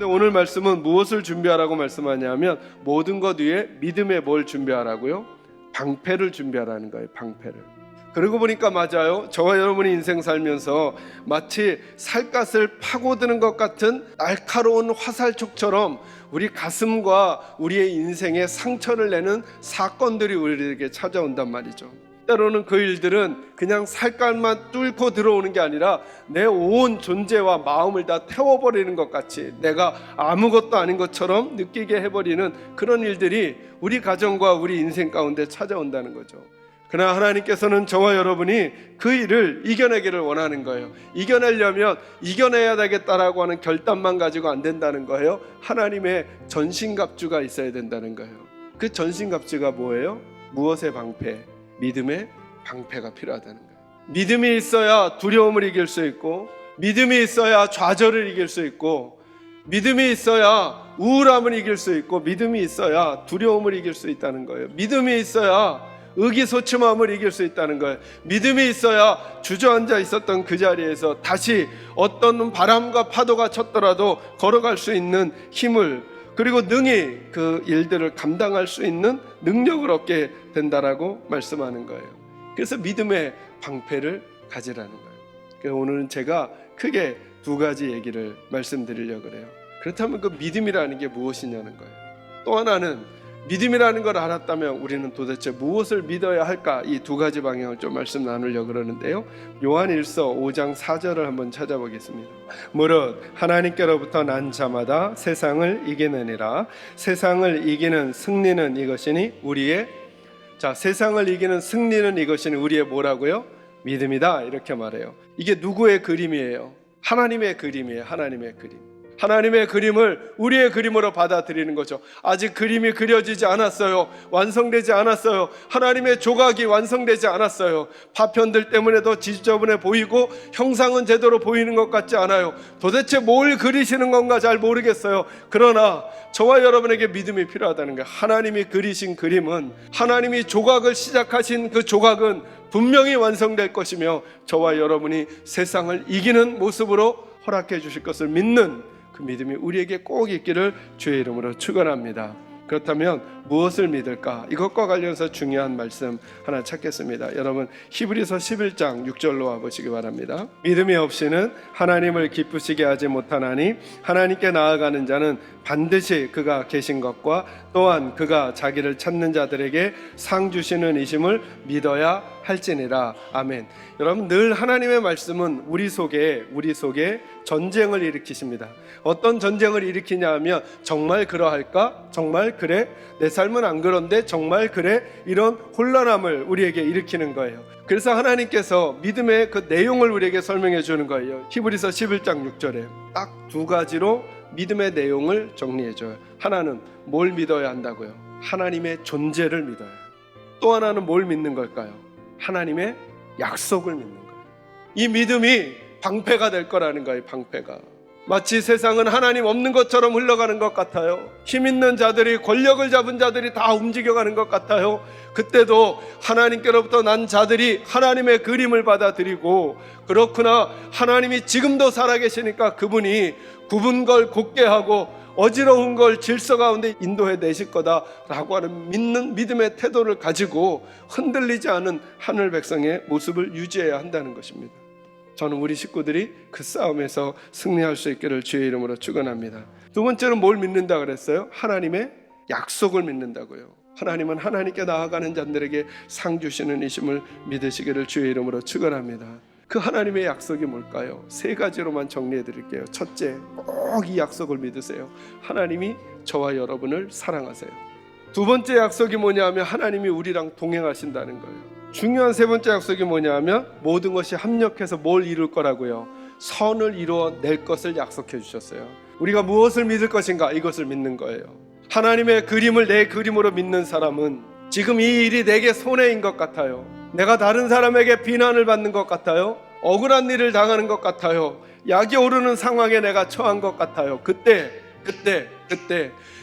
근데 오늘 말씀은 무엇을 준비하라고 말씀하냐면 모든 것 위에 믿음에 뭘 준비하라고요? 방패를 준비하라는 거예요. 방패를. 그러고 보니까 맞아요. 저와 여러분이 인생 살면서 마치 살갗을 파고드는 것 같은 날카로운 화살촉처럼 우리 가슴과 우리의 인생에 상처를 내는 사건들이 우리에게 찾아온단 말이죠. 때로는 그 일들은 그냥 살갗만 뚫고 들어오는 게 아니라 내 온 존재와 마음을 다 태워버리는 것 같이 내가 아무것도 아닌 것처럼 느끼게 해버리는 그런 일들이 우리 가정과 우리 인생 가운데 찾아온다는 거죠. 그러나 하나님께서는 저와 여러분이 그 일을 이겨내기를 원하는 거예요. 이겨내려면 이겨내야 되겠다라고 하는 결단만 가지고 안 된다는 거예요. 하나님의 전신갑주가 있어야 된다는 거예요. 그 전신갑주가 뭐예요? 무엇의 방패? 믿음의 방패가 필요하다는 거예요. 믿음이 있어야 두려움을 이길 수 있고, 믿음이 있어야 좌절을 이길 수 있고, 믿음이 있어야 우울함을 이길 수 있고, 믿음이 있어야 두려움을 이길 수 있다는 거예요. 믿음이 있어야 의기소침함을 이길 수 있다는 거예요. 믿음이 있어야 주저앉아 있었던 그 자리에서 다시 어떤 바람과 파도가 쳤더라도 걸어갈 수 있는 힘을, 그리고 능히 그 일들을 감당할 수 있는 능력을 얻게 된다라고 말씀하는 거예요. 그래서 믿음의 방패를 가지라는 거예요. 그래서 오늘은 제가 크게 두 가지 얘기를 말씀드리려고 그래요. 그렇다면 그 믿음이라는 게 무엇이냐는 거예요. 또 하나는 믿음이라는 걸 알았다면 우리는 도대체 무엇을 믿어야 할까? 이 두 가지 방향을 좀 말씀 나누려고 그러는데요. 요한일서 5장 4절을 한번 찾아보겠습니다. 무릇 하나님께로부터 난 자마다 세상을 이기느니라. 세상을 이기는 승리는 이것이니 우리의, 자, 세상을 이기는 승리는 이것이니 우리의 뭐라고요? 믿음이다, 이렇게 말해요. 이게 누구의 그림이에요? 하나님의 그림이에요. 하나님의 그림. 하나님의 그림을 우리의 그림으로 받아들이는 거죠. 아직 그림이 그려지지 않았어요. 완성되지 않았어요. 하나님의 조각이 완성되지 않았어요. 파편들 때문에도 지저분해 보이고 형상은 제대로 보이는 것 같지 않아요. 도대체 뭘 그리시는 건가 잘 모르겠어요. 그러나 저와 여러분에게 믿음이 필요하다는 거예요. 하나님이 그리신 그림은, 하나님이 조각을 시작하신 그 조각은 분명히 완성될 것이며 저와 여러분이 세상을 이기는 모습으로 허락해 주실 것을 믿는 그 믿음이 우리에게 꼭 있기를 주의 이름으로 축원합니다. 그렇다면 무엇을 믿을까? 이것과 관련해서 중요한 말씀 하나 찾겠습니다. 여러분 히브리서 11장 6절로 와보시기 바랍니다. 믿음이 없이는 하나님을 기쁘시게 하지 못하나니 하나님께 나아가는 자는 반드시 그가 계신 것과 또한 그가 자기를 찾는 자들에게 상 주시는 이심을 믿어야 할지니라. 아멘. 여러분 늘 하나님의 말씀은 우리 속에 전쟁을 일으키십니다. 어떤 전쟁을 일으키냐 하면 정말 그러할까? 정말 그래? 내 삶은 안 그런데 정말 그래? 이런 혼란함을 우리에게 일으키는 거예요. 그래서 하나님께서 믿음의 그 내용을 우리에게 설명해 주는 거예요. 히브리서 11장 6절에 딱 두 가지로 믿음의 내용을 정리해 줘요. 하나는 뭘 믿어야 한다고요? 하나님의 존재를 믿어요. 또 하나는 뭘 믿는 걸까요? 하나님의 약속을 믿는 거예요. 이 믿음이 방패가 될 거라는 거예요. 방패가. 마치 세상은 하나님 없는 것처럼 흘러가는 것 같아요. 힘 있는 자들이, 권력을 잡은 자들이 다 움직여가는 것 같아요. 그때도 하나님께로부터 난 자들이 하나님의 그림을 받아들이고, 그렇구나, 하나님이 지금도 살아계시니까 그분이 굽은 걸 곧게 하고 어지러운 걸 질서 가운데 인도해 내실 거다라고 하는 믿는 믿음의 태도를 가지고 흔들리지 않은 하늘 백성의 모습을 유지해야 한다는 것입니다. 저는 우리 식구들이 그 싸움에서 승리할 수 있기를 주의 이름으로 축원합니다. 두 번째는 뭘 믿는다 그랬어요? 하나님의 약속을 믿는다고요. 하나님은 하나님께 나아가는 자들에게 상 주시는 이심을 믿으시기를 주의 이름으로 축원합니다. 그 하나님의 약속이 뭘까요? 세 가지로만 정리해 드릴게요. 첫째, 꼭 이 약속을 믿으세요. 하나님이 저와 여러분을 사랑하세요. 두 번째 약속이 뭐냐 하면 하나님이 우리랑 동행하신다는 거예요. 중요한 세 번째 약속이 뭐냐 하면 모든 것이 합력해서 뭘 이룰 거라고요? 선을 이루어낼 것을 약속해 주셨어요. 우리가 무엇을 믿을 것인가? 이것을 믿는 거예요. 하나님의 그림을 내 그림으로 믿는 사람은 지금 이 일이 내게 손해인 것 같아요. 내가 다른 사람에게 비난을 받는 것 같아요. 억울한 일을 당하는 것 같아요. 약이 오르는 상황에 내가 처한 것 같아요. 그때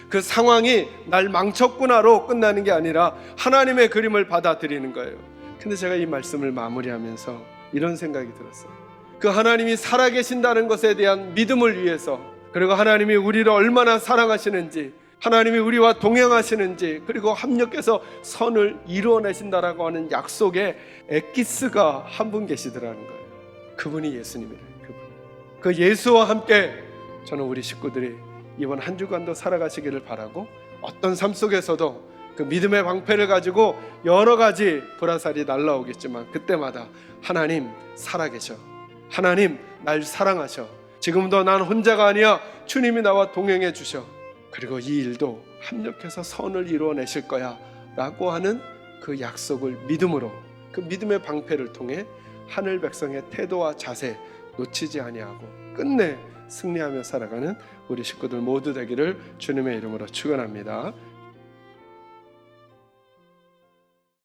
그 상황이 날 망쳤구나로 끝나는 게 아니라 하나님의 그림을 받아들이는 거예요. 근데 제가 이 말씀을 마무리하면서 이런 생각이 들었어요. 그 하나님이 살아계신다는 것에 대한 믿음을 위해서 그리고 하나님이 우리를 얼마나 사랑하시는지, 하나님이 우리와 동행하시는지, 그리고 합력해서 선을 이루어내신다라고 하는 약속의 엑기스가 한 분 계시더라는 거예요. 그분이 예수님이래요. 그 예수와 함께 저는 우리 식구들이 이번 한 주간도 살아가시기를 바라고, 어떤 삶 속에서도 그 믿음의 방패를 가지고 여러 가지 불화살이 날라오겠지만 그때마다 하나님 살아계셔, 하나님 날 사랑하셔, 지금도 난 혼자가 아니야, 주님이 나와 동행해 주셔, 그리고 이 일도 합력해서 선을 이루어내실 거야 라고 하는 그 약속을 믿음으로, 그 믿음의 방패를 통해 하늘 백성의 태도와 자세 놓치지 아니하고 끝내 승리하며 살아가는 우리 식구들 모두 되기를 주님의 이름으로 축원합니다.